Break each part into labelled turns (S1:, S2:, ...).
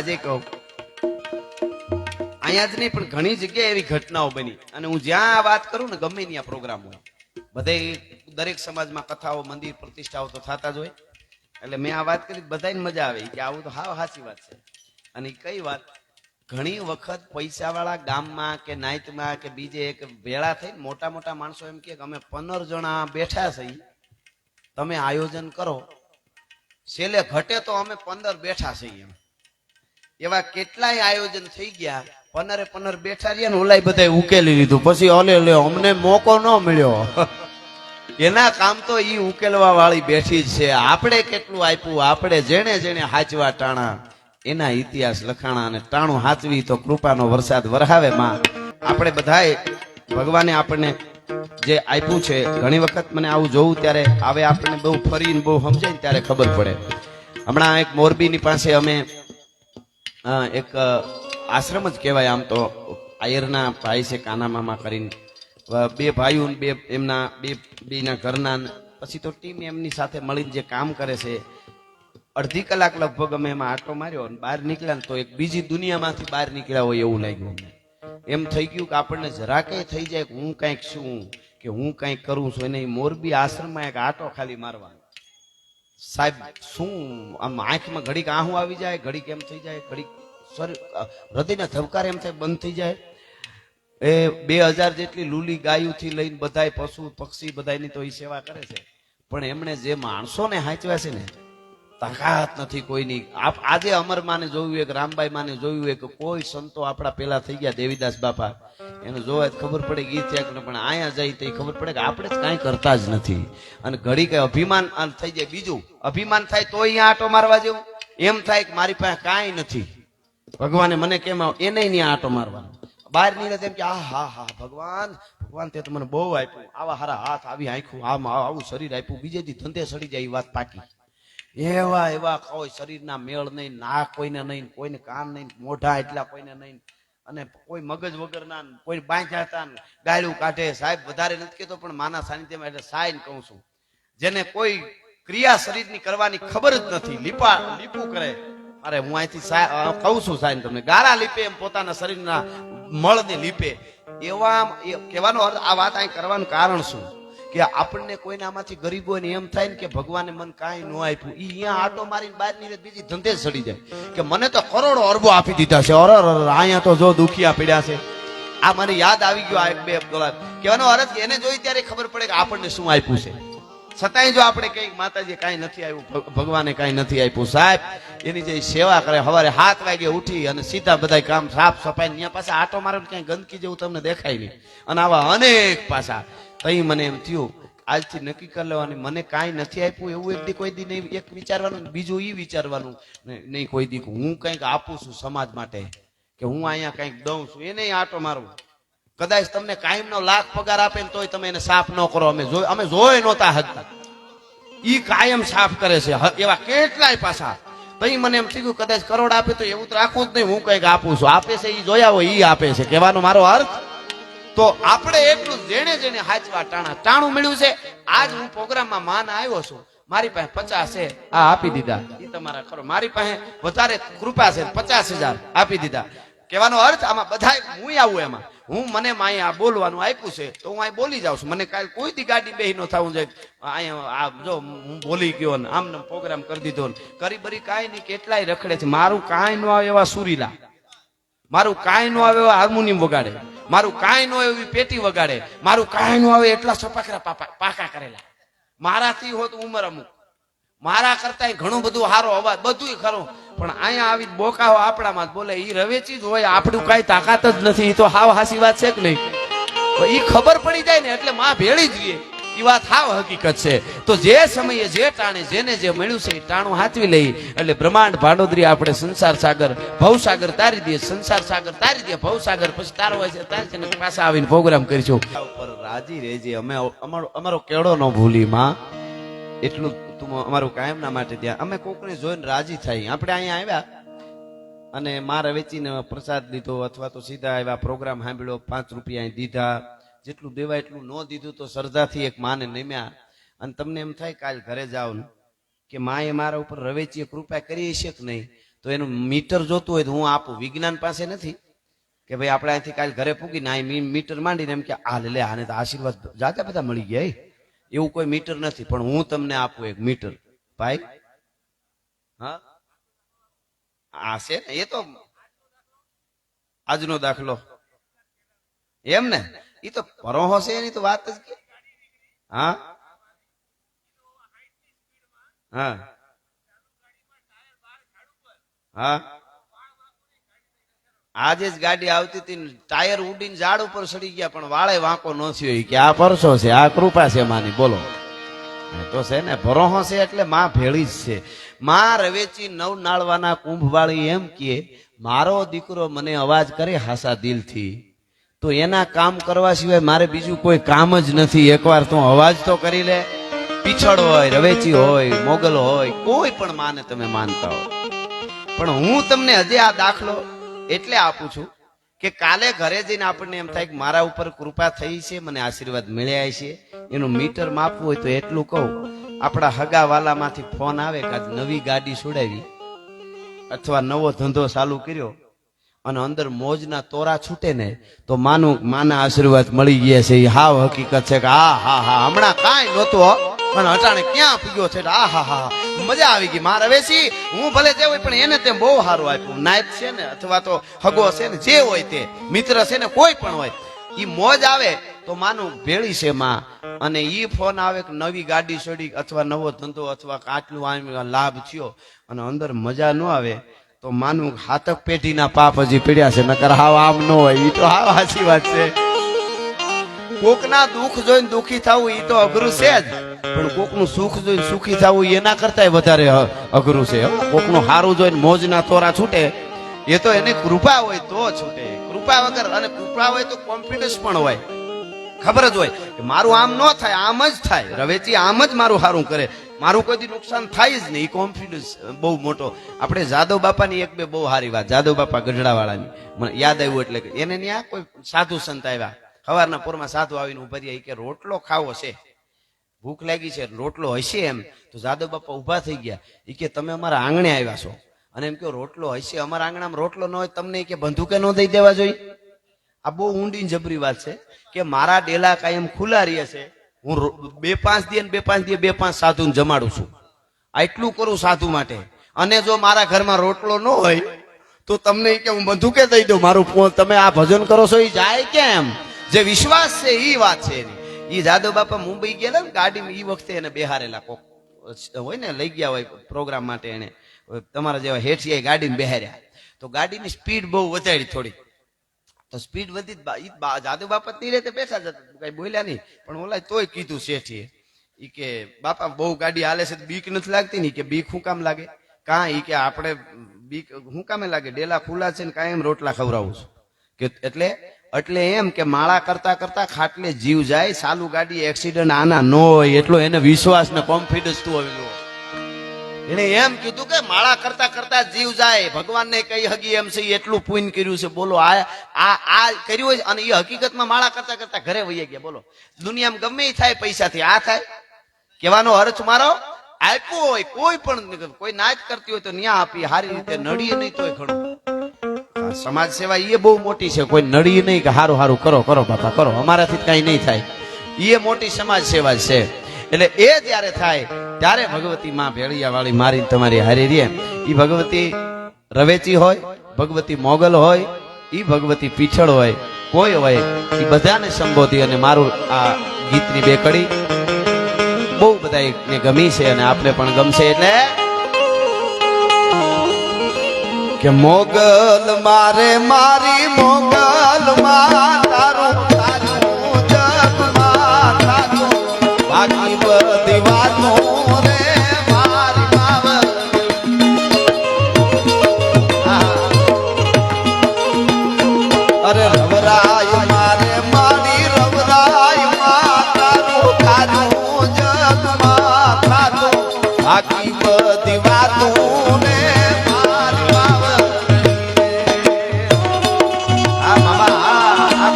S1: આજે કહું, અહીંયા જ નહીં પણ ઘણી જગ્યાએ એવી ઘટનાઓ બની. અને હું જ્યાં આ વાત કરું ને, ગમે ત્યાં પ્રોગ્રામ હોય, બધે દરેક સમાજમાં કથાઓ, મંદિર પ્રતિષ્ઠાઓ તો થતા જ હોય. એટલે મેં આ વાત કરી, બધાને મજા આવે કે આવું તો હાવ સાચી વાત છે. અને કઈ વાત, ઘણી વખત પૈસાવાળા ગામમાં કે નાઈટમાં કે બીજે એક ભેળા થઈને મોટા મોટા માણસો એમ કે અમે 15 જણા બેઠા છીએ, તમે આયોજન કરો, છેલ્લે ઘટે તો અમે 15 બેઠા છીએ. એવા કેટલાય આયોજન થઈ ગયા, 15 બેઠા રહ્યા ને ઓલાય બધા ઉકેલી લીધું. પછી ઓલે અમને મોકો ન મળ્યો. એના કામ તો ઈ ઉકેલવા વાળી બેઠી જ છે. આપણે કેટલું આપ્યું, આપણે જેણે જેણે હાચવા ટાણા એના ઇતિહાસ લખાણા. અને ટાણું હાચવી તો કૃપાનો વરસાદ વરહાવે માં. આપણે બધાએ ભગવાને આપણને જે આપ્યું છે, ઘણી વખત મને આવું જોવું ત્યારે આવે, આપણને બહુ ફરીને બહુ સમજાય ને ત્યારે ખબર પડે. હમણાં એક મોરબીની પાસે અમે એક આશ્રમ જ કહેવાય આમ તો, આયરના ભાઈ છે કાના મામા કરીને, બે ભાઈઓ બે એમના બેના ઘરના, પછી તો ટીમ એમની સાથે મળીને જે કામ કરે છે. અડધી કલાક લગભગ અમે એમાં આટો માર્યો અને બહાર નીકળ્યા ને તો એક બીજી દુનિયામાંથી બહાર નીકળ્યા હોય એવું લાગ્યું. એમ થઈ ગયું કે આપણને જરાકે થઈ જાય કે હું કંઈક છું, કે હું કંઈક કરું છું. એને મોરબી આશ્રમમાં એક આટો ખાલી મારવાનો. સાહેબ શું આમ આંખમાં ઘડીક આહું આવી જાય, ઘડીક એમ થઈ જાય, ઘડીક હૃદયના ધબકાર એમ થાય બંધ થઈ જાય. એ 2000 જેટલી લૂલી ગાયોથી લઈને બધાય પશુ પક્ષી બધાની તો એ સેવા કરે છે. પણ એમણે જે માણસોને હાંચવ્યા છે ને, તાકાત નથી કોઈની. આજે અમરમાને જોયું હોય કે રામબાઈ માને જોયું હોય કે કોઈ સંતો આપણા પેલા થઈ ગયા, દેવીદાસ બાપા, એને જોવા ખબર પડે ગીત થયા. પણ અહીંયા જાય તો ખબર પડે કે આપણે જ કાંઈ કરતા જ નથી. અને ઘડી કઈ અભિમાન થઈ જાય. બીજું અભિમાન થાય તો અહીંયા આટો મારવા જેવું. એમ થાય કે મારી પાસે કાંઈ નથી, ભગવાને મને કેમ એને ત્યાં આટો મારવાનો. બહાર નીકળે તેમ કે આ હા હા ભગવાન ભગવાન તે તો મને બહુ આપ્યું, આવા હારા હાથ, આવી આંખું, આવું શરીર આપ્યું, બીજે દી ધંધે સડી જાય એ વાત પાકી. એવા એવા કોઈ શરીરના મેળ નહીં, નાક કોઈને નહીં, કોઈને કાન નહીં, મોઢા એટલા કોઈને નહીં, અને કોઈ મગજ વગરના, કોઈ બાંધ્યા ગાયલું કાઢે. સાહેબ વધારે નથી કેતો પણ માના સાનિધ્યમાં એટલે સાઈન કહું છું, જેને કોઈ ક્રિયા શરીરની કરવાની ખબર જ નથી, લીપું કરે. અરે હું અહીંથી કહું છું સાઈન તમને, ગારા લીપે એમ પોતાના શરીરના મળને લીપે. એવા કહેવાનો અર્થ, આ વાત અહીં કરવાનું કારણ શું કે આપણને કોઈને આમાંથી ગરીબો ને એમ થાય ને કે ભગવાને મને કાંઈ ન આપ્યું. ઈ અહીંયા આટો મારીને બહાર નીકળે, બીજી ધંધે સડી જાય કે મને તો કરોડો અરબો આપી દીધા છે, અરે અહીંયા તો જો દુખિયા પડ્યા છે. આ મને યાદ આવી ગયો આ એક બે ડોલર. કહેવાનો અર્થ એને જોઈ ત્યારે ખબર પડે કે આપણને શું આપ્યું છે. છતાંય જો આપણે કઈ માતાજી કાંઈ નથી આવ્યું, ભગવાને કાંઈ નથી આપ્યું, સાહેબ એની જે સેવા કરે, સવારે 7 વાગે ઉઠી અને સીધા બધા કામ સાફ સફાઈ, ત્યાં પાછા આટો મારે ક્યાંય ગંદકી જેવું તમને દેખાય નહીં. અને આવા અનેક પાછા. તઈ મને એમ થયું આજથી નક્કી કરી લેવાની, મને કાંઈ નથી આપ્યું એવું એક દી કોઈ દી નહીં એક વિચારવાનું, બીજું એ વિચારવાનું નહીં કોઈ દી હું કંઈક આપું છું સમાજ માટે, કે હું અહીંયા કંઈક દઉં છું. એને આટો મારવું. કદાચ તમને કાયમનો લાખ પગાર આપે ને તોય તમે એને સાફ ન કરો. અમે જોઈ નહોતા હતા, ઈ કાયમ સાફ કરે છે. એવા કેટલાય પાછા. તઈ મને એમ થયું કદાચ કરોડ આપે તો એવું તો રાખવું જ નહીં, હું કંઈક આપું છું. આપે છે ઈ જોયા હોય ઈ આપે છે, કહેવાનો મારો અર્થ. તો આપણે એટલું જેણે જેણે હાચવા ટાણું મળ્યું છે. આજ હું પ્રોગ્રામમાં માન આવ્યો છું, મારી પાસે 50 છે, આ આપી દીધા. એ તમારા ખરો. મારી પાસે વધારે કૃપા છે, 50,000 આપી દીધા. કહેવાનો અર્થ આમાં બધા હું આવું, એમાં હું મને અહીંયા બોલવાનું આપ્યું છે તો હું અહીં બોલી જાઉં છું. મને કાલે કોઈ દી ગાડી બેહી ન થવું જોઈએ અહીંયા જો હું બોલી ગયો ને આમને પ્રોગ્રામ કરી દીધો ને કરી બરી કાંઈ નહીં. કેટલાય રખડે છે, મારું કાંઈ ન આવે એવા સુરીલા, મારું કાંઈ ન આવે એવા હાર્મોનિયમ વગાડે, મારું કાંઈ ન આવે એવી પેટી વગાડે, મારું કાંઈ ન આવે એટલા સપાકરા પાકા કરેલા. મારાથી હોત ઉંમર અમુક, મારા કરતા ઘણું બધું સારો અવાજ, બધું ખરું. પણ અહીંયા આવી બોકાઓ આપણામાં બોલે, ઈ રવેચી જ હોય, આપણું કઈ તાકાત જ નથી. તો હાવ હાસી વાત છે કે નહીં? ઈ ખબર પડી જાય ને એટલે માં ભેળી જ રહીએ, ઈ વાત હાવ હકીકત છે. તો જે સમયે જે ટાણે જેને જે મળ્યું છે એ ટાણું હાથવી લઈ. એટલે બ્રહ્માંડ ભાડોદરી આપણે સંસાર સાગર ભવસાગર તારી દે, સંસાર સાગર તારી દે, ભવસાગર પછી તારો હોય છે તારી છે. પાછા આવીને પ્રોગ્રામ કરીશું. ઉપર રાજી રહેજે, અમે અમારો કેળો ન ભૂલી માં, એટલું અમારું કાયમના માટે ત્યાં અમે કોકને જોઈને રાજી થાય. આપણે અહીંયા આવ્યા અને મારે વેચીને પ્રસાદ લીધો અથવા તો સીધા આવ્યા, પ્રોગ્રામ સાંભળ્યો, 5 રૂપિયા દીધા, જેટલું દેવાય એટલું ન દીધું તો શ્રદ્ધાથી એક માને નમ્યા. અને તમને એમ થાય કાલ ઘરે જાઓ ને કે માએ મારા ઉપર રવેચીએ કૃપા કરી છે કે નહીં, તો એનું મીટર જોતું હોય તો હું આપું. વિજ્ઞાન પાસે નથી કે ભાઈ આપણે અહીંથી કાલે ઘરે પૂગીને આ મીટર માંડીને એમ કે આ લે આને તો આશીર્વાદ જાતે બધા મળી ગયા. એવું કોઈ મીટર નથી, પણ હું તમને આપું એક મીટર. ભાઈ હા આ છે ને, એ તો આજનો દાખલો એમ ને, એ તો પરોહો છે એની તો વાત જ કે. હા હા હા આજે જ ગાડી આવતી હતી, ટાયર ઉડીને ઝાડ ઉપર ચડી ગયા, પણ વાળે વાંકો ન થયો. કે આ પરસો છે, આ કૃપા છે માની. બોલો તો છે ને, ભરોહો છે એટલે માં ભેળી જ છે. માં રવેચી નવ નાળવાના કુંભ વાળી એમ કે મારો દીકરો મને અવાજ કરે હાસા દિલથી, તો એના કામ કરવા સિવાય મારે બીજું કોઈ કામ જ નથી. એકવાર તું અવાજ તો કરી લે. પીછળ હોય, રવેચી હોય, મોગલ હોય, કોઈ પણ માને તમે માનતા હો, પણ હું તમને હજી આ દાખલો એટલે આપું છું કે કાલે ઘરે જઈને આપણને એમ થાય કે મારા ઉપર કૃપા થઈ છે, મને આશીર્વાદ મળ્યા છે. એનું મીટર માપવું હોય તો એટલું કહું, આપણા હગા વાલામાંથી ફોન આવે કે આજ નવી ગાડી છોડાવી અથવા નવો ધંધો ચાલુ કર્યો અને અંદર મોજના તોરા છૂટે ને, તો માનું માના આશીર્વાદ મળી ગયા છે. એ હાવ હકીકત છે કે હા હા હા હમણાં કાંઈ નહોતું અને અટાણે ક્યાં પીગ્યો છે. આ હા હા મજા આવી ગઈ. મારે વેસી હું ભલે જે હોય પણ એને તેમ બહુ સારું આપ્યું. નાયત છે ને અથવા તો હગો છે ને, જે હોય તે મિત્ર છે ને, કોઈ પણ હોય, ઈ મોજ આવે તો માનું ભેળી છે માં. અને ઈ ફોન આવે કે નવી ગાડી છોડી અથવા નવો ધંધો અથવા આટલું લાભ થયો અને અંદર મજા ન આવે તો માનું હાથક પેઢીના પાપ હજી પીડ્યા છે. નકર હાવ આમ ન હોય. ઈ તો હાવ સાચી વાત છે. કોકના દુઃખ જોઈને દુઃખી થવું એ તો અઘરું છે જ, પણ કોકનું સુખ જોઈને સુખી થવું એના કરતા વધારે અઘરું છે. કોકનું હારું જોઈને મોજના તોરા છૂટે એ તો એની કૃપા હોય તો છૂટે. કૃપા વગર, અને કૃપા હોય તો કોન્ફિડન્સ પણ હોય, ખબર જ હોય કે મારું આમ ન થાય, આમ જ થાય. રવેચી આમ જ મારું સારું કરે, મારું કોઈ દી નુકસાન થાય જ નહીં. એ કોન્ફિડન્સ બહુ મોટો. આપણે જાદવ બાપાની એક બે બહુ સારી વાત, જાદવ બાપા ગઢડા વાળાની મને યાદ આવ્યું. એટલે કે એને ત્યાં કોઈ સાધુ સંત આવ્યા, સવારના પોરમાં સાધુ આવીને ઉભા રહ્યા. કે રોટલો ખાવો છે, ભૂખ લાગી છે, રોટલો હશે એમ. તો જાદવ બાપા ઉભા થઈ ગયા. એ કે તમે અમારા આંગણે આવ્યા છો અને એમ કે રોટલો હશે, અમારા આંગણામાં રોટલો ન હોય તમને કે બંધુકે ન દઈ દેવા જોઈએ. આ બહુ ઊંડી જબરી વાત છે કે મારા ડેલા કાયમ ખુલ્લા રહે છે. હું 2-5 દી 2-5 સાધુને જમાડું છું. આટલું કરું સાધુ માટે. અને જો મારા ઘરમાં રોટલો ન હોય તો તમને કે હું બંધુકે દઈ દઉં. મારું તમે આ ભજન કરો છો એ જાય કેમ? જે વિશ્વાસ છે એ વાત છે એની. એ જાદવ બાપા મુંબઈ ગયેલા ને ગાડીમાં, એ વખતે એને બેહારેલા કોક હોય ને, લઈ ગયા હોય પ્રોગ્રામ માટે. એને તમારા જેવા હેઠિયા ગાડીને બેહાર્યા તો ગાડીની સ્પીડ બહુ વધારી થોડી. તો સ્પીડ વધી, જાદવ બાપા ની રીતે બેઠા જતા, કઈ બોલ્યા નહીં. પણ ઓલા તોય કીધું શેઠીએ, ઈ કે બાપા બહુ ગાડી હાલે છે, બીક નથી લાગતી ને? કે બીક શું કામ લાગે? કાં ઈ કે આપણે બીક શું કામે લાગે? ડેલા ખુલ્લા છે ને કાયમ રોટલા ખવડાવું છું. કે એટલે એમ કે માળા કરતા કરતા ખાટલે જીવ જાય. ચાલુ ગાડી એક્સિડન્ટ આના ન હોય એટલો એને વિશ્વાસ ને કોન્ફિડન્સ તું હવે. એને એમ કીધું કે માળા કરતા કરતા જીવ જાય, ભગવાનને કઈ હગી એમ છે, એટલું પુણ્ય કર્યું છે. બોલો આ કર્યું હોય. અને એ હકીકતમાં માળા કરતા કરતા ઘરે વહી ગયા. બોલો દુનિયામાં ગમે એ થાય પૈસાથી, આ થાય. કહેવાનો અર્થ મારો આપ્યું હોય કોઈ પણ, કોઈ નાચ કરતી હોય તો ન્યા આપી, સારી રીતે નડીએ નહીં તોય ઘણું. સમાજ સેવા એ બહુ મોટી છે. કોઈ નડીએ નહીં કે હારું હારું કરો કરો બાપા કરો, અમારાથી કઈ નહીં થાય. એ મોટી સમાજ સેવા છે. એટલે એ જયારે થાય ત્યારે ભગવતી માં ભેળિયા વાળી મારી તમારી હારી રે. ઈ ભગવતી રવેચી હોય, ભગવતી મોગલ હોય, ઈ ભગવતી પીછળ હોય, કોઈ હોય, એ બધાને સંબોધી. અને મારું આ ગીતની બે કડી બહુ બધાને ગમી છે અને આપણે પણ ગમશે. એટલે કે મોગલ મારે મારી મોગલ માં તારું બાકી બધી વાતો રે મારી બાવલ. અરે રવરાય મારે મારી રવરાય માં તારું કાજું જગમાં થાતું, બાકી બધી વાતો રે મારી બાવલ. આ મામા આ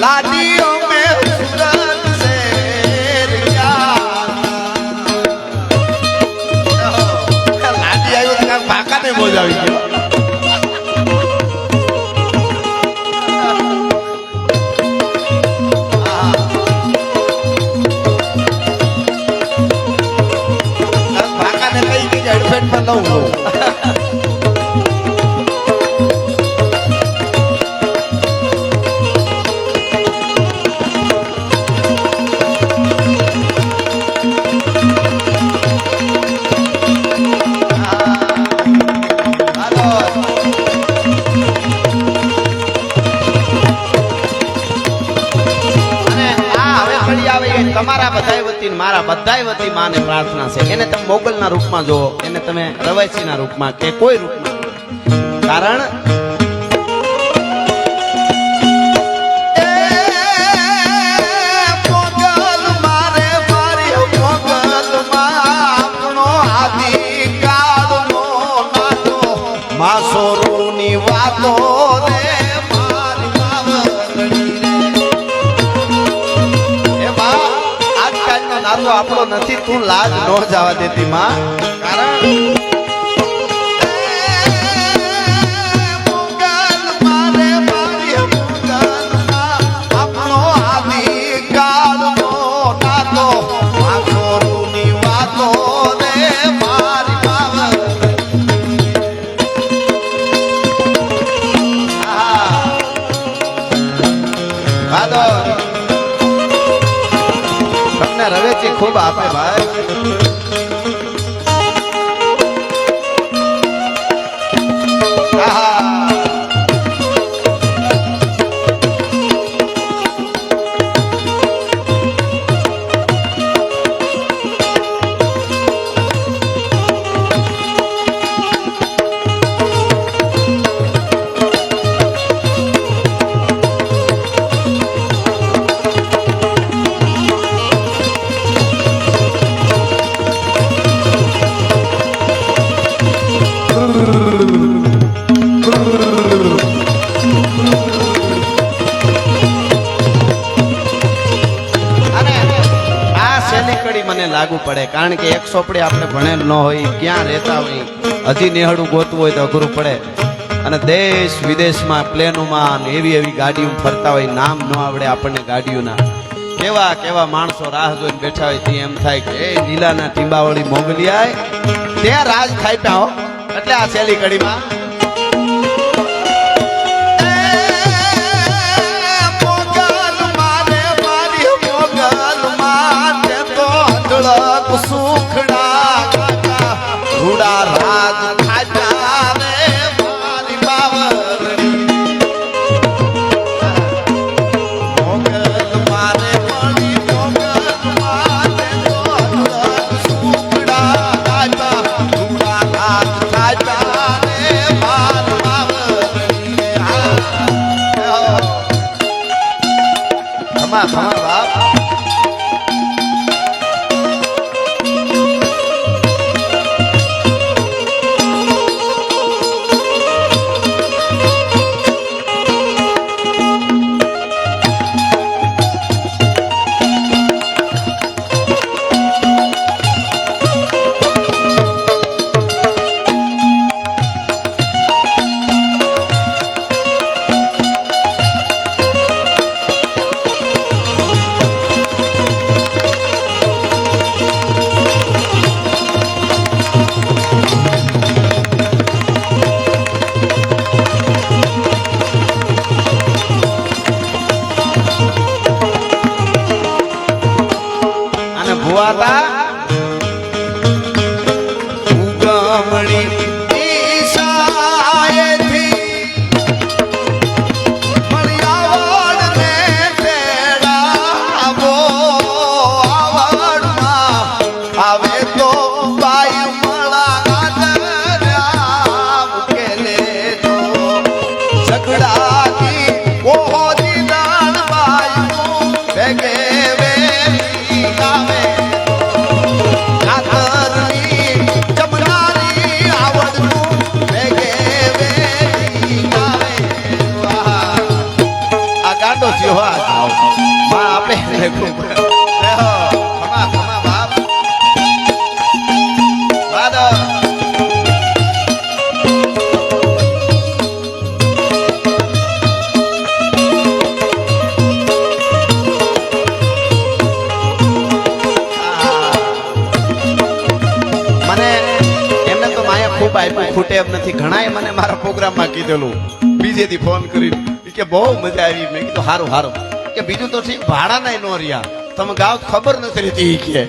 S1: લાડીઓ મે સુરત સે લાડી આવ્યો તો કાંક ભાકા ને મોજ આવી ગયો ભાકા ને કઈ કઈ હેડફેટ પર લઉં તમારા બધાય વતી મારા બધાય વતી માને પ્રાર્થના છે એને તમે મોગલના રૂપમાં જો એને તમે રવાઈસીના રૂપમાં કે કોઈ રૂપમાં કારણ મોગલ મારે મારી મોગલ માં આદિ કાળનો નાતો માસોરુની વાતો રે મારી નાતો આપણો નથી તું લાજ નો જવા દેતી માં કારણ મોગલ મારે મારી મોગલ આપણો આદિ કાળનો નાતો માસોરુની વાતો રે મારી બાવર તમને રવેચી ખૂબ આપે ભાઈ મને લાગુ પડે કારણ કે એક સોપડી આપણે ભણેલ ન હોય ક્યાં રહેતા હોય હજી નેહડું ગોતવું હોય તો અઘરું પડે અને દેશ વિદેશમાં પ્લેનોમાં એવી એવી ગાડીઓ ફરતા હોય નામ ન આવડે આપણને ગાડીઓના કેવા કેવા માણસો રાહ જોઈને બેઠા હોય તે એમ થાય કે એ લીલાના ટીંબાવાળી મોગલિયાય ત્યાં રાજ થાય પાઓ એટલે આ છેલ્લી કડીમાં સુખડા રૂડા રાજ ખાજા રે મારી બાવરડી મોગલ મારે મળી મોગલ મારે તો સુખડા ખાજા રૂડા રાજ ખાજા રે મારી બાવરડી ખમા ખમા બાપ નાખ્યું ખમા ખમા બાપ બાદા ખૂબ આપ્યું ખૂટે એમ નથી ઘણાએ મને મારા પ્રોગ્રામમાં કીધેલું બીજેથી ફોન કરી કે બહુ મજા આવી મેં કીધું હારું હારું કે બીજું તો ઠીક ભાડાના નો રહ્યા તમે ગાવ ખબર નથી રહેતી કે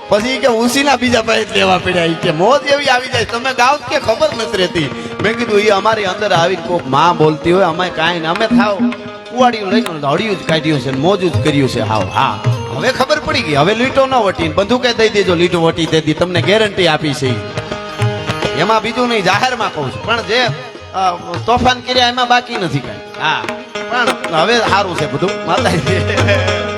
S1: પછી કે ઉસીના બીજા પાસે લેવા પડ્યા કે મોજ એવી આવી જાય તમે ગાવ કે ખબર નથી રહેતી મેં કીધું એ અમારી અંદર આવીને કોક માં બોલતી હોય અમે કાંઈ ને અમે થાવ કુવાડિયું લઈને હળિયું જ કાઢ્યું છે મોજ જ કર્યું છે હાવ હા હવે ખબર પડી ગઈ હવે લીટો ન વટી બંદૂકે દઈ દેજો લીટો વટી દેતી તમને ગેરંટી આપી છે એમાં બીજું નહીં જાહેરમાં કહું છું પણ જે તોફાન કર્યા એમાં બાકી નથી કઈ હા પણ હવે સારું છે બધું માતાજી